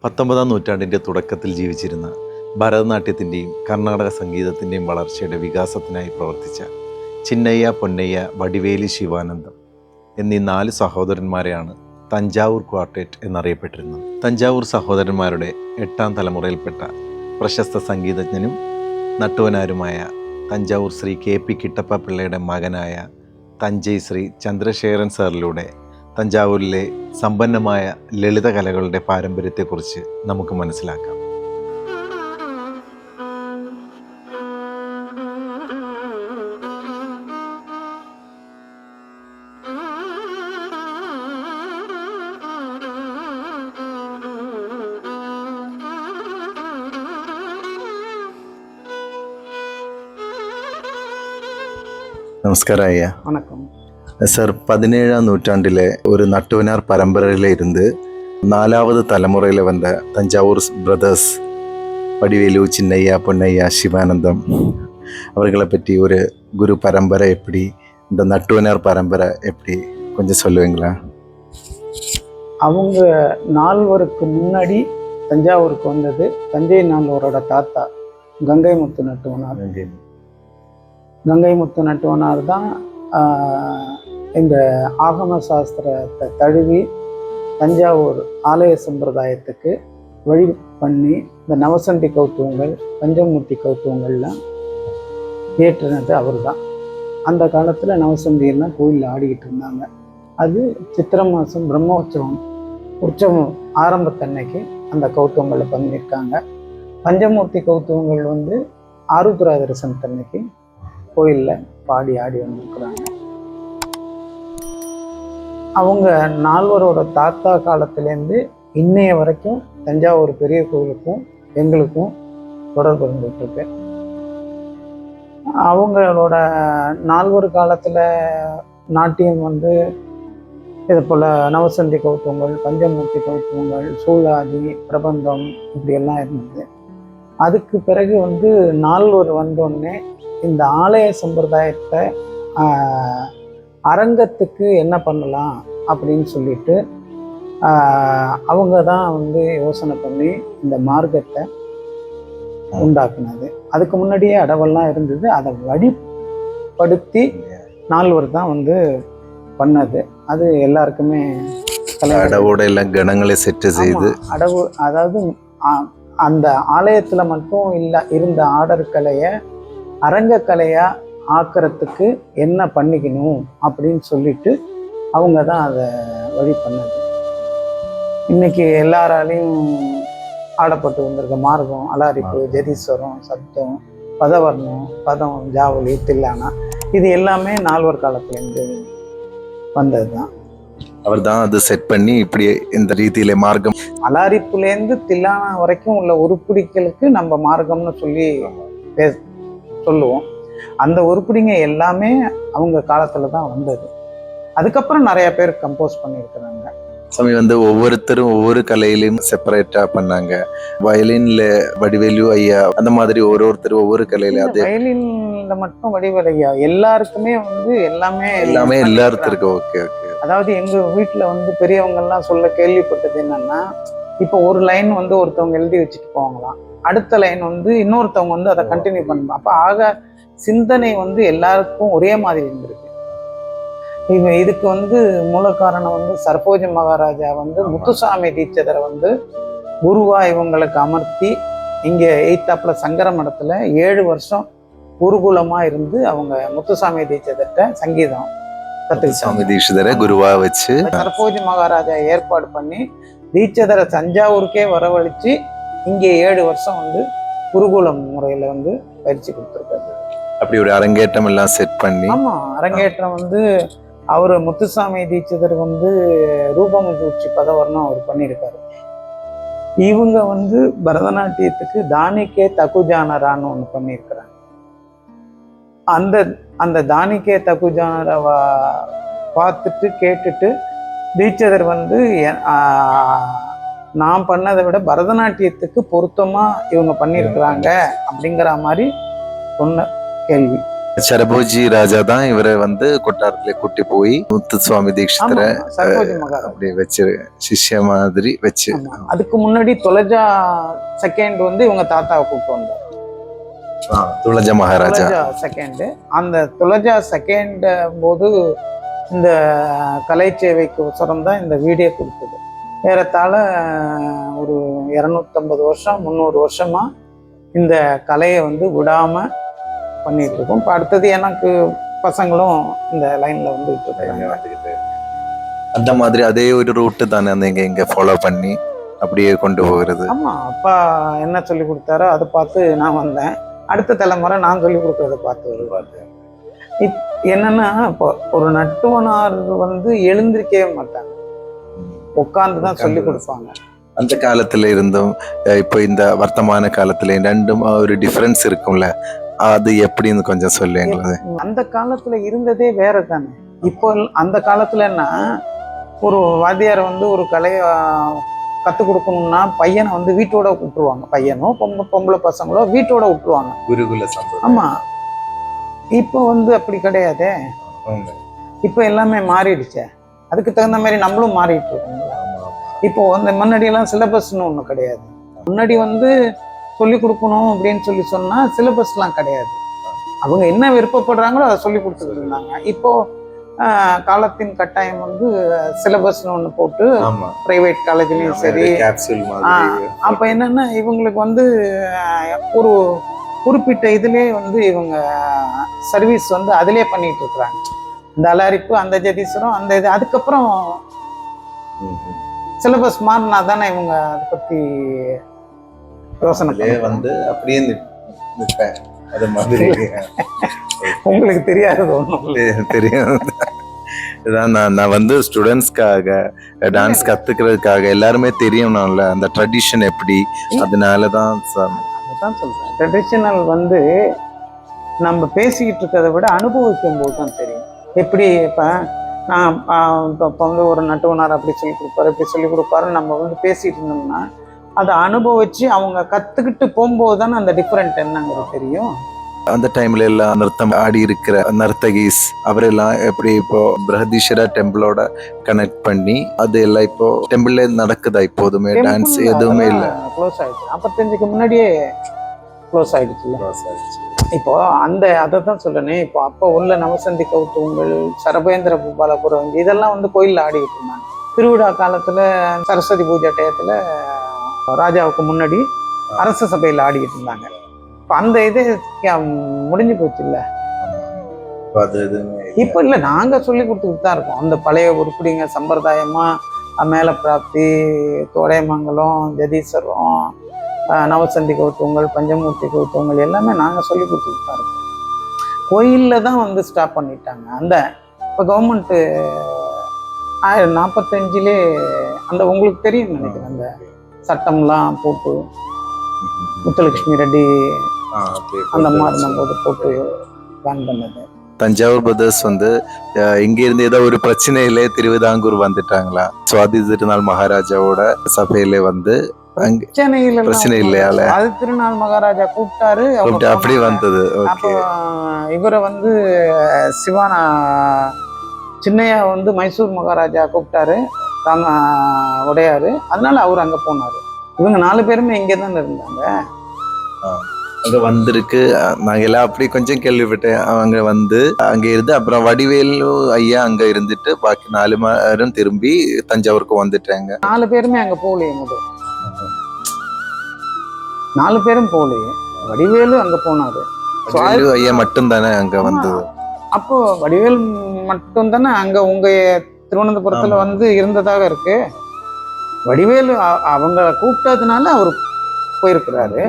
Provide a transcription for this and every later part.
19-ാം നൂറ്റാണ്ടിൻ്റെ തുടക്കത്തിൽ ജീവിച്ചിരുന്ന ഭരതനാട്യത്തിൻ്റെയും കർണാടക സംഗീതത്തിൻ്റെയും വളർച്ചയുടെ വികാസത്തിനായി പ്രവർത്തിച്ച ചിന്നയ്യ, പൊന്നയ്യ, വടിവേലി, ശിവാനന്ദം എന്നീ 4 സഹോദരന്മാരെയാണ് തഞ്ചാവൂർ ക്വാർട്ടറ്റ് എന്നറിയപ്പെട്ടിരുന്നത്. തഞ്ചാവൂർ സഹോദരന്മാരുടെ 8ാം തലമുറയിൽപ്പെട്ട പ്രശസ്ത സംഗീതജ്ഞനും നട്ടുവനാരുമായ തഞ്ചാവൂർ ശ്രീ KP കിട്ടപ്പ പിള്ളയുടെ മകനായ തഞ്ചൈ ശ്രീ ചന്ദ്രശേഖരൻ സാറിലൂടെ തഞ്ചാവൂരിലെ സമ്പന്നമായ ലളിത കലകളുടെ പാരമ്പര്യത്തെക്കുറിച്ച് നമുക്ക് മനസ്സിലാക്കാം. நமஸ்காரம் ஐயா. வணக்கம் சார். 17ஆம் நூற்றாண்டில் ஒரு நட்டுவனார் பரம்பரையில் இருந்து 4வது தலைமுறையில் வந்த தஞ்சாவூர் பிரதர்ஸ் வடிவேலு, சின்னையா, பொன்னையா, சிவானந்தம் அவர்களை பற்றி ஒரு குரு பரம்பரை எப்படி, இந்த நட்டுவனார் பரம்பரை எப்படி கொஞ்சம் சொல்லுவீங்களா? அவங்க 4வருக்கு முன்னாடி தஞ்சாவூருக்கு வந்தது தஞ்சை நால்வரோட தாத்தா கங்கைமுத்து நட்டுவனார். கங்கைமுத்து நட்டுவனார் தான் இந்த ஆகம சாஸ்திரத்தை தழுவி தஞ்சாவூர் ஆலய சம்பிரதாயத்துக்கு வழி பண்ணி இந்த நவசண்டி கௌத்துவங்கள், பஞ்சமூர்த்தி கௌத்துவங்கள்லாம் ஏற்றினது அவர் தான். அந்த காலத்தில் நவசண்டியெல்லாம் கோயிலில் ஆடிக்கிட்டு இருந்தாங்க. அது சித்திரை மாதம் உற்சவம் ஆரம்பத்தன்னைக்கு அந்த கௌத்துவங்களை பண்ணியிருக்காங்க. பஞ்சமூர்த்தி கௌத்துவங்கள் ஆருத்ரா தரிசனத்தன்னைக்கு கோயிலில் பாடி ஆடி வந்திருக்கிறாங்க. அவங்க 4வரோட தாத்தா காலத்திலேருந்து இன்னைய வரைக்கும் தஞ்சாவூர் பெரிய கோயிலுக்கும் எங்களுக்கும் தொடர்பு இருந்துட்டு இருக்கு. அவங்களோட 4வர் காலத்தில் நாட்டியம் இது போல் நவசண்டி கௌத்துவங்கள், பஞ்சமூர்த்தி கௌத்துவங்கள், சூழாதி, பிரபந்தம் இப்படியெல்லாம் இருந்தது. அதுக்கு பிறகு 4வர் வந்தோடனே இந்த ஆலய சம்பிரதாயத்தை அரங்கத்துக்கு என்ன பண்ணலாம் அப்படின்னு சொல்லிட்டு அவங்க தான் யோசனை பண்ணி இந்த மார்க்கத்தை உண்டாக்குனது. அதுக்கு முன்னாடியே அடவெல்லாம் இருந்தது. அதை வழிப்படுத்தி 4வர் தான் பண்ணது. அது எல்லாருக்குமே அடவோட எல்லாம் கணங்களை செட்டு செய்து அடவு, அதாவது அந்த ஆலயத்துல மட்டும் இருந்த ஆடர் கலையை அரங்கக்கலையா ஆக்கிறதுக்கு என்ன பண்ணிக்கணும் அப்படின்னு சொல்லிட்டு அவங்க தான் அதை வழி பண்ணது. இன்னைக்கு எல்லாராலையும் ஆடப்பட்டு வந்திருக்க மார்க்கம், அலாரிப்பு, ஜதீஸ்வரம், சப்தம், பதவர்ணம், பதம், ஜாவலி, தில்லானா, இது எல்லாமே 4வர் காலத்துலேருந்து வந்தது தான். அவர் தான் அது செட் பண்ணி இப்படி இந்த ரீதியில மார்க்கம், அலாரிப்புலேருந்து தில்லானா வரைக்கும் உள்ள உருப்படிகளுக்கு நம்ம மார்க்கம்னு சொல்லி சொல்லுவோம். அந்த உருப்படிங்க எல்லாமே அவங்க காலத்துல தான் வந்தது. அதுக்கப்புறம் நிறைய பேர் கம்போஸ் பண்ணியிருக்கிறாங்க. சாமி ஒவ்வொருத்தரும் ஒவ்வொரு கலையிலையும் செப்பரேட்டா பண்ணாங்க. வயலின்ல வடிவேலு ஐயா, அந்த மாதிரி ஒவ்வொருத்தரும் ஒவ்வொரு கலையில. அது வயலின்ல மட்டும் வடிவேலு ஐயா எல்லாருக்குமே எல்லாமே எல்லாருக்கும். Okay okay. அதாவது எங்க வீட்டுல பெரியவங்க எல்லாம் சொல்ல கேள்விப்பட்டது என்னன்னா, இப்போ ஒரு லைன் ஒருத்தவங்க எழுதி வச்சுட்டு போவாங்களாம், அடுத்த லைன் இன்னொருத்தவங்க அதை கண்டினியூ பண்ணணும். அப்ப ஆக சிந்தனை எல்லாருக்கும் ஒரே மாதிரி இருந்திருக்கு. இதுக்கு மூல காரணம் சரபோஜி மகாராஜா முத்துசாமி தீட்சிதரை குருவா இவங்களுக்கு அமர்த்தி இங்க எய்த்தாப்புல சங்கர மடத்துல 7 வருஷம் குருகுலமா இருந்து அவங்க முத்துசாமி தீட்சிதர்கிட்ட சங்கீதம் தீட்சிதரை குருவா வச்சு சரபோஜி மகாராஜா ஏற்பாடு பண்ணி தீட்சிதரை தஞ்சாவூருக்கே வரவழைச்சு இங்கே 7 வருஷம் குருகுலம் முறையில பயிற்சி கொடுத்துருக்காரு. அப்படி ஒரு அரங்கேற்றம் எல்லாம் செட் பண்ணி. ஆமா, அரங்கேற்றம் அவரு முத்துசாமி தீட்சிதர் ரூபமுதூர்ச்சி பதவர்ணம் அவர் பண்ணியிருக்காரு. இவங்க பரதநாட்டியத்துக்கு தானிக்கே தகுஜானரான்னு ஒண்ணு பண்ணியிருக்கிறாங்க. அந்த தானிக்கே தகுஜானரை பார்த்துட்டு கேட்டுட்டு தீட்சிதர் நான் பண்ணதை விட பரதநாட்டியத்துக்கு பொருத்தமா இவங்க பண்ணியிருக்கிறாங்க அப்படிங்கிற மாதிரி சொன்ன கேள்வி. சரபோஜி ராஜா தான் இவரை வந்து கொட்டாரத்துல கூட்டி போய் முத்துசுவாமி தீட்சிதரை சரபோஜி மகாராஜா அப்படி வச்சு சிஷ்ய மாதிரி வச்சு. அதுக்கு முன்னாடி துலஜா செகண்ட் வந்து இவங்க தாத்தாவை கூப்பிட்டு வந்தார். துலஜா மகாராஜா செகண்ட். அந்த துலஜா செகண்ட் போது இந்த கலை சேவைக்கு உசரம் தான் இந்த வீடியோ கொடுத்தது. ஏறத்தாழ ஒரு 250 வருஷம் 300 வருஷமா இந்த கலையை வந்து விடாம பண்ணிட்டு இருக்கோம். இப்போ அடுத்தது எனக்கு பசங்களும் இந்த லைன்ல வந்துட்டு இருக்காங்க. அந்த மாதிரி அதே ஒரு ரூட்டு தானே நீங்க இங்க ஃபாலோ பண்ணி அப்படியே கொண்டு போகிறது. ஆமா, அப்பா என்ன சொல்லி கொடுத்தாரோ அதை பார்த்து நான் வந்தேன். அடுத்த தலைமுறை நான் சொல்லி கொடுக்கறத பார்த்து வருவாரு. என்னன்னா இப்போ ஒரு நட்டுவனார் வந்து எழுந்திருக்கவே மாட்டாங்க, உட்கார்ந்து தான் சொல்லி கொடுப்பாங்க. அந்த காலத்துல இருந்தும் இப்போ இந்த வர்த்தமான காலத்துல ரெண்டும் ஒரு டிஃபரன்ஸ் இருக்கும்ல, அது எப்படின்னு கொஞ்சம் சொல்லுங்களே. அந்த காலத்துல இருந்ததே வேற தானே. இப்போ அந்த காலத்துலன்னா ஒரு வாத்தியாரை வந்து ஒரு கலையை கற்றுக் கொடுக்கணும்னா பையனை வந்து வீட்டோட விட்டுருவாங்க. பையனோ பொம்பளை பசங்களோ வீட்டோட விட்டுருவாங்க, குருகுல சம்பளம். ஆமா, இப்போ வந்து அப்படி கிடையாதே. இப்போ எல்லாமே மாறிடுச்சே, அதுக்கு தகுந்த மாதிரி நம்மளும் மாறிட்டு இருக்கோங்களா. இப்போ அந்த முன்னாடியெல்லாம் சிலபஸ்ன்னு ஒன்று கிடையாது. முன்னாடி வந்து சொல்லி கொடுக்கணும் அப்படின்னு சொன்னா சிலபஸ்லாம் கிடையாது. அவங்க என்ன விருப்பப்படுறாங்களோ அதை சொல்லி கொடுத்துட்டு இருந்தாங்க. இப்போ காலத்தின் கட்டாயம் வந்து சிலபஸ்ன்னு ஒன்று போட்டு பிரைவேட் காலேஜ்லயும் சரி. அப்போ என்னன்னா இவங்களுக்கு வந்து ஒரு குறிப்பிட்ட இதுலேயே வந்து இவங்க சர்வீஸ் வந்து அதிலே பண்ணிட்டு இருக்கிறாங்க. இந்த அலாரிப்பு, அந்த ஜதீஸ்வரம், அந்த இது. அதுக்கப்புறம் சிலபஸ் மாறினா தானே இவங்க அதை பற்றி யோசனை வந்து அப்படியே நிற்பேன். அது மாதிரி உங்களுக்கு தெரியாது ஒன்றும் தெரியும். இதான் நான் வந்து ஸ்டூடெண்ட்ஸ்க்காக டான்ஸ் கத்துக்கிறதுக்காக எல்லாருமே தெரியணும்ல அந்த ட்ரெடிஷன் எப்படி, அதனாலதான் அதுதான் சொல்றேன். ட்ரெடிஷனல் வந்து நம்ம பேசிக்கிட்டு இருக்கிறத விட அனுபவிக்கும் போது தான் தெரியும். எப்படி இப்போ நான் இப்போ வந்து ஒரு நட்டுவனார் அப்படி சொல்லி கொடுப்பாரு இப்படி சொல்லி கொடுப்பாருன்னு நம்ம வந்து பேசிட்டு இருந்தோம்னா அதை அனுபவிச்சு அவங்க கத்துக்கிட்டு போகும்போது தானே அந்த டிஃப்ரெண்ட் என்னங்கிறது தெரியும். அந்த டைம்ல எல்லாம் நிறுத்தம் ஆடி இருக்கிற நர்த்தகீஸ் அவரெல்லாம் எப்படி இப்போ பிரகதீஸ்வரா டெம்பிளோட கனெக்ட் பண்ணி அது எல்லாம் இப்போ டெம்பிள்ல நடக்குதா? இப்போதுமே டான்ஸ் எதுவுமே இல்லை, க்ளோஸ் ஆயிடுச்சு. 45க்கு முன்னாடியே க்ளோஸ் ஆயிடுச்சுல்ல. இப்போ அந்த அதை தான் சொல்றேனே. இப்போ அப்போ உள்ள நவசந்தி கௌத்துவங்கள், சரபேந்திர பாலபுரம், இதெல்லாம் வந்து கோயிலில் ஆடிக்கிட்டு இருந்தாங்க. திருவிழா காலத்துல சரஸ்வதி பூஜை டயத்துல ராஜாவுக்கு முன்னாடி அரச சபையில் ஆடிக்கிட்டு இருந்தாங்க. இப்போ அந்த இது முடிஞ்சு போச்சு இல்லை. இப்போ இல்லை, நாங்கள் சொல்லி கொடுத்துக்கிட்டு தான் இருக்கோம். அந்த பழைய உருப்படிங்க சம்பிரதாயமா மேல பிராப்தி, தோடைமங்கலம், ஜதீஸ்வரம், நவசந்தி கௌத்துவங்கள், பஞ்சமூர்த்தி கௌத்துவங்கள் எல்லாமே நாங்கள் சொல்லி கொடுத்துக்கிட்டு தான் இருக்கோம். கோயிலில் தான் வந்து ஸ்டாப் பண்ணிட்டாங்க. அந்த இப்போ கவர்மெண்ட்டு 1945 அந்த உங்களுக்கு தெரியும் நினைக்கிறேன், அந்த சட்டம்லாம் போட்டு முத்துலட்சுமி ரெட்டி அந்த மாதிரி நம்ம போட்டு பேன் பண்ணது. தஞ்சாவூர் பிரதர்ஸ் வந்து இங்க இருந்து ஏதோ ஒரு பிரச்சனையிலே திருவிதாங்கூர் வந்துட்டாங்களா? சுவாதி திருநாள் மகாராஜாவோட சபையில வந்து பிரச்சனை இல்லையா? அது திருநாள் மகாராஜா கூப்பிட்டாரு, அப்படி வந்தது. இவரை வந்து சிவானா சின்னையா வந்து மைசூர் மகாராஜா கூப்பிட்டாரு, ராம உடையாரு. அதனால அவர் அங்க போனாரு. இவங்க 4 பேருமே இங்கே தானே இருந்தாங்க. அங்க வந்திருக்கு. நாங்க எல்லாம் அப்படி கொஞ்சம் கேள்விப்பட்டேன். அவங்க வந்து அங்க இருந்து அப்புறம் வடிவேலு ஐயா அங்க இருந்துட்டு பாக்கி 4 பேரும் திரும்பி தஞ்சாவூருக்கு வந்துட்டாங்க. 4 பேருமே அங்க போகலையே. முதல் 4 பேரும் போகலையே. வடிவேலு அங்க போனாரு, ஐயா மட்டும் தானே அங்க வந்தது. அப்போ வடிவேல் மட்டும் தானே அங்க உங்க திருவனந்தபுரத்துல வந்து இருந்ததாக இருக்கு. வடிவேலு அவங்க கூப்பிட்டதுனால அவர் போயிருக்கிறாரு.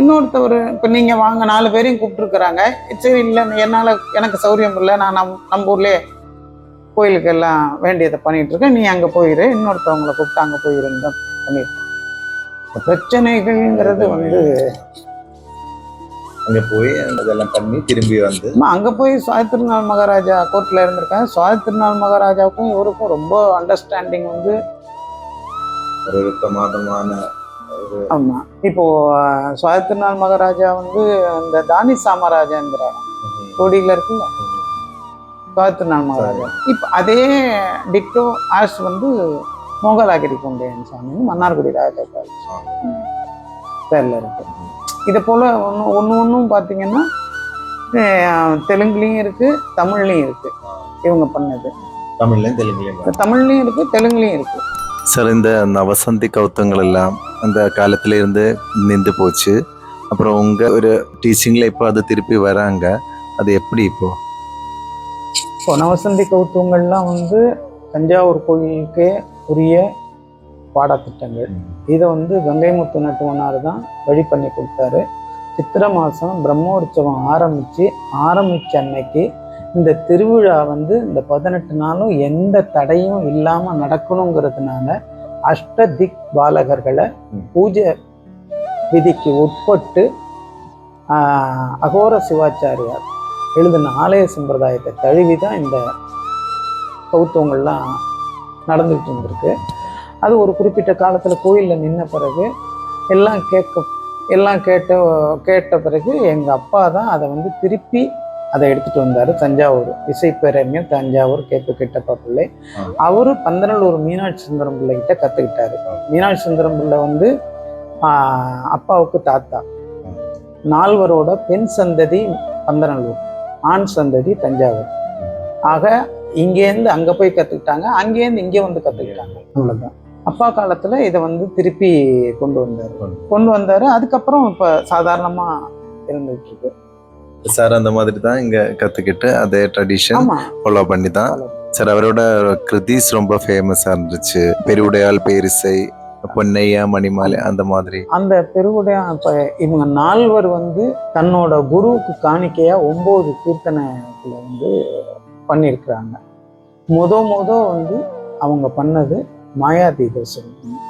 இன்னொருத்தவர் இப்போ நீங்கள் வாங்க 4 பேரையும் கூப்பிட்டுருக்குறாங்க. சரி, இல்லை எனக்கு சௌரியம் இல்லை, நான் நம்ம ஊர்லேயே கோயிலுக்கு எல்லாம் வேண்டியதை பண்ணிட்டு இருக்கேன், நீ அங்கே போயிரு, இன்னொருத்தவங்களை கூப்பிட்டு அங்கே போயிருன்னு தான் பண்ணியிருக்கேன். பிரச்சனைகள்ங்கிறது வந்து அங்கே போய் அதெல்லாம் பண்ணி திரும்பி வந்து அங்கே போய் சுவாதி திருநாள் மகாராஜா கோர்ட்டில் இருந்திருக்காங்க. சுவாதி திருநாள் மகாராஜாவுக்கும் இவருக்கும் ரொம்ப அண்டர்ஸ்டாண்டிங் வந்து ஒரு பிரமாதமான. ஆமாம், இப்போ சுவாதி திருநாள் மகாராஜா வந்து இந்த தானி சாமராஜேந்திர கோடியில் இருக்குல்ல கோயத்திருநாள் மகாராஜா. இப்போ அதே டிக்டோ ஆஸ் வந்து மோகலாகிரி கொண்டேன் சாமின்னு மன்னார்குடி ராஜா பேரில் இருக்கு. இதை போல் ஒன்றும் பார்த்தீங்கன்னா தெலுங்குலேயும் இருக்குது, தமிழ்லேயும் இருக்குது. இவங்க பண்ணது தமிழ்லேயும் இருக்குது, தெலுங்குலேயும் இருக்குது. சார், இந்த நவசந்தி கௌத்தங்கள் எல்லாம் அந்த காலத்துல இருந்து நின்று போச்சு. அப்புறம் உங்க ஒரு டீச்சிங்ல இப்போ அது திருப்பி வராங்க. அது எப்படி இப்போ நவசந்தி கௌத்தங்கள்லாம் வந்து தஞ்சாவூர் கோயிலுக்கே உரிய பாடத்திட்டங்கள். இதை வந்து கங்கை முத்து நட்டுவனார் தான் வழி பண்ணி கொடுத்தாரு. சித்திரை மாதம் பிரம்மோற்சவம் ஆரம்பிச்ச அன்னைக்கு இந்த திருவிழா வந்து இந்த 18 நாளும் எந்த தடையும் இல்லாமல் நடக்கணுங்கிறதுனால அஷ்டதிக் பாலகர்களை பூஜை விதிக்கு உட்பட்டு அகோர சிவாச்சாரியார் எழுதின ஆலய சம்பிரதாயத்தை தழுவி தான் இந்த கௌத்தவங்கள்லாம் நடந்துகிட்டு இருந்திருக்கு. அது ஒரு குறிப்பிட்ட காலத்தில் கோயிலில் நின்ன பிறகு எல்லாம் கேட்ட பிறகு எங்கள் அப்பா தான் அதை வந்து திருப்பி அதை எடுத்துகிட்டு வந்தார். தஞ்சாவூர் இசைப்பேரறிஞர் தஞ்சாவூர் கேப்பு கிட்டப்பா பிள்ளை. அவரு பந்தநல்லூர் மீனாட்சி சுந்தரம் பிள்ளைகிட்ட கற்றுக்கிட்டாரு. மீனாட்சி சுந்தரம் பிள்ளை வந்து அப்பாவுக்கு தாத்தா. நால்வரோட பெண் சந்ததி பந்தநல்லூர், ஆண் சந்ததி தஞ்சாவூர். ஆக இங்கேருந்து அங்கே போய் கற்றுக்கிட்டாங்க, அங்கேருந்து இங்கே வந்து கற்றுக்கிட்டாங்க. அவ்வளோதான். அப்பா காலத்தில் இதை வந்து திருப்பி கொண்டு வந்தார். அதுக்கப்புறம் இப்போ சாதாரணமாக இருந்துகிட்டு இருக்கு. சார் அந்த மாதிரி தான் இங்கே கற்றுக்கிட்டு அதே ட்ரெடிஷன் ஃபாலோ பண்ணி தான் சார். அவரோட கிருதிஸ் ரொம்ப ஃபேமஸாக இருந்துச்சு. பெருவுடையாள், பேரிசை, பொன்னையா, மணிமாலை, அந்த மாதிரி. அந்த பெருவுடையா இப்போ இவங்க நால்வர் வந்து தன்னோட குருவுக்கு காணிக்கையா 9 கீர்த்தனைகளை வந்து பண்ணியிருக்கிறாங்க. முத வந்து அவங்க பண்ணது மாயாதீத சொல்லணும்,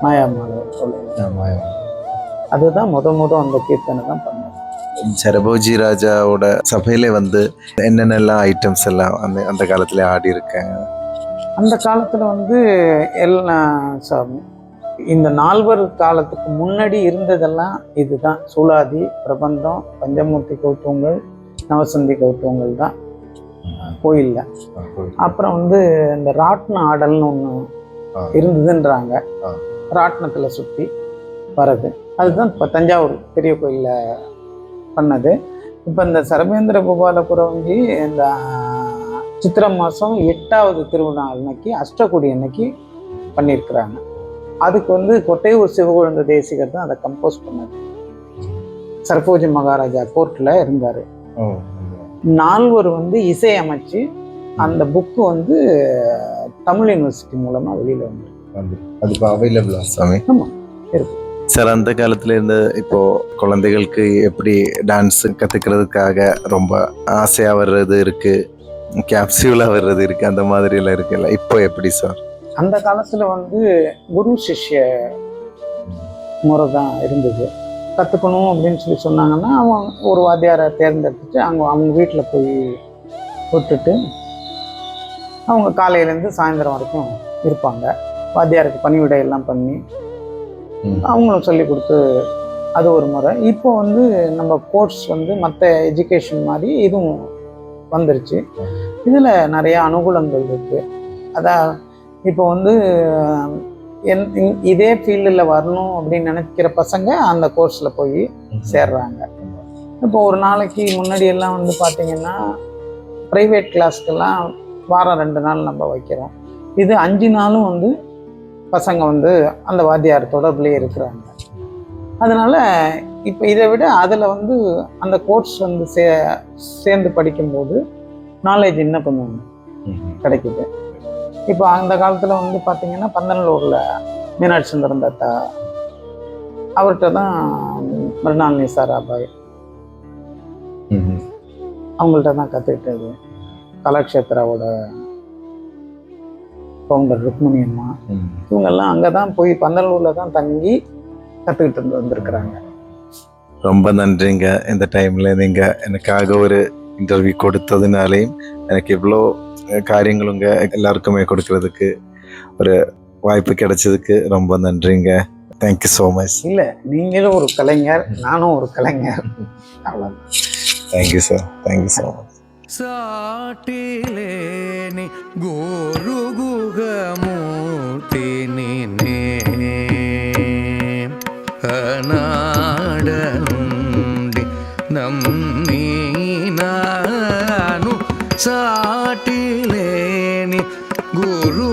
மாயாமாலை. அதுதான் முத அந்த கீர்த்தனை தான் பண்ணது. சரபோஜி ராஜாவோட சபையில வந்து என்னென்னலாம் ஐட்டம்ஸ் எல்லாம் அந்த காலத்துல ஆடி இருக்காங்க. அந்த காலத்துல வந்து எல்லாம் இந்த நால்வர் காலத்துக்கு முன்னாடி இருந்ததெல்லாம் இதுதான். சூலாதி, பிரபந்தம், பஞ்சமூர்த்தி கௌத்தவங்கள், நவசந்தி கௌத்தவங்கள் தான் கோயில்ல. அப்புறம் வந்து இந்த ராட்ன ஆடல்னு ஒன்று இருந்ததுன்றாங்க. ராட்னத்துல சுற்றி வர்றது அதுதான் இப்போ தஞ்சாவூர் பெரிய கோயில்ல பண்ணது. இப்போ இந்த சரபேந்திர கோபாலபுரம்ஜி இந்த சித்திரை மாதம் 8வது திருவிழா அன்னைக்கு அஷ்டகுடி அன்னைக்கு பண்ணியிருக்கிறாங்க. அதுக்கு வந்து கொட்டையூர் சிவகுழந்த தேசிகர் தான் அதை கம்போஸ் பண்ணார். சரபோஜி மகாராஜா கோர்ட்டில் இருந்தார். நால்வர் வந்து இசை அமைச்சு அந்த புக்கு வந்து தமிழ் யூனிவர்சிட்டி மூலமாக வெளியில் வந்து அவைலபிளா சாமி? ஆமாம், இருக்கு சார். அந்த காலத்துல இருந்து இப்போ குழந்தைகளுக்கு எப்படி டான்ஸ் கத்துக்கிறதுக்காக ரொம்ப ஆசையா வர்றது இருக்கு, கேப்சியூலா வர்றது இருக்கு, அந்த மாதிரி எல்லாம் இருக்குல்ல, இப்போ எப்படி சார்? அந்த காலத்துல வந்து குரு சிஷ்ய முறை தான் இருந்தது. கற்றுக்கணும் அப்படின்னு சொல்லி சொன்னாங்கன்னா அவங்க ஒரு வாத்தியாரை தேர்ந்தெடுத்துட்டு அவங்க வீட்டில் போய் விட்டுட்டு அவங்க காலையிலேருந்து சாயந்தரம் வரைக்கும் இருப்பாங்க. வாத்தியாருக்கு பணிவிடை எல்லாம் பண்ணி அவங்களும் சொல்லி கொடுத்து அது ஒரு முறை. இப்போ வந்து நம்ம கோர்ஸ் வந்து மற்ற எஜுகேஷன் மாதிரி இதுவும் வந்துருச்சு. இதில் நிறைய அனுகூலங்கள் இருக்குது. அதான் இப்போ வந்து இதே ஃபீல்டில் வரணும் அப்படின்னு நினைக்கிற பசங்க அந்த கோர்ஸில் போய் சேர்றாங்க. இப்போ ஒரு நாளைக்கு முன்னாடி எல்லாம் வந்து பார்த்திங்கன்னா ப்ரைவேட் கிளாஸ்க்கெல்லாம் வாரம் 2 நாள் நம்ம வைக்கிறோம். இது 5 நாளும் வந்து பசங்க வந்து அந்த வாத்தியார் தொடர்புலேயே இருக்கிறாங்க. அதனால் இப்போ இதை விட அதில் வந்து அந்த கோர்ஸ் வந்து சேர்ந்து படிக்கும்போது நாலேஜ் இன்னும் கொஞ்சம் கிடைக்குது. இப்போ அந்த காலத்தில் வந்து பார்த்திங்கன்னா பந்தநல்லூரில் மீனாட்சி சுந்தரம் தாத்தா அவர்கிட்ட தான் மருநாள் நிசாராபாய் அவங்கள்ட்ட தான் கற்றுக்கிட்டது. கலாக்ஷேத்ராவோட ஃபவுண்டர் ருக்மணி அம்மா இவங்கெல்லாம் அங்கே தான் போய் பந்தநல்லூரில் தான் தங்கி கற்றுக்கிட்டு வந்திருக்கிறாங்க. ரொம்ப நன்றிங்க. இந்த டைமில் நீங்கள் எனக்காக ஒரு இன்டர்வியூ கொடுத்ததுனாலையும் எனக்கு இவ்வளோ காரியங்களுங்க எல்லாருக்குமே கொடுக்கறதுக்கு ஒரு வாய்ப்பு கிடைச்சதுக்கு ரொம்ப நன்றிங்க. Thank you so much. இல்லை, நீங்களும் ஒரு கலைஞர், நானும் ஒரு கலைஞர். அவ்வளோதான். Thank you sir, thank you so much. సాటిలేని గోరుగుగమూర్తిని అనాడ నుండి నమ్మినాను. సాటిలేని గురు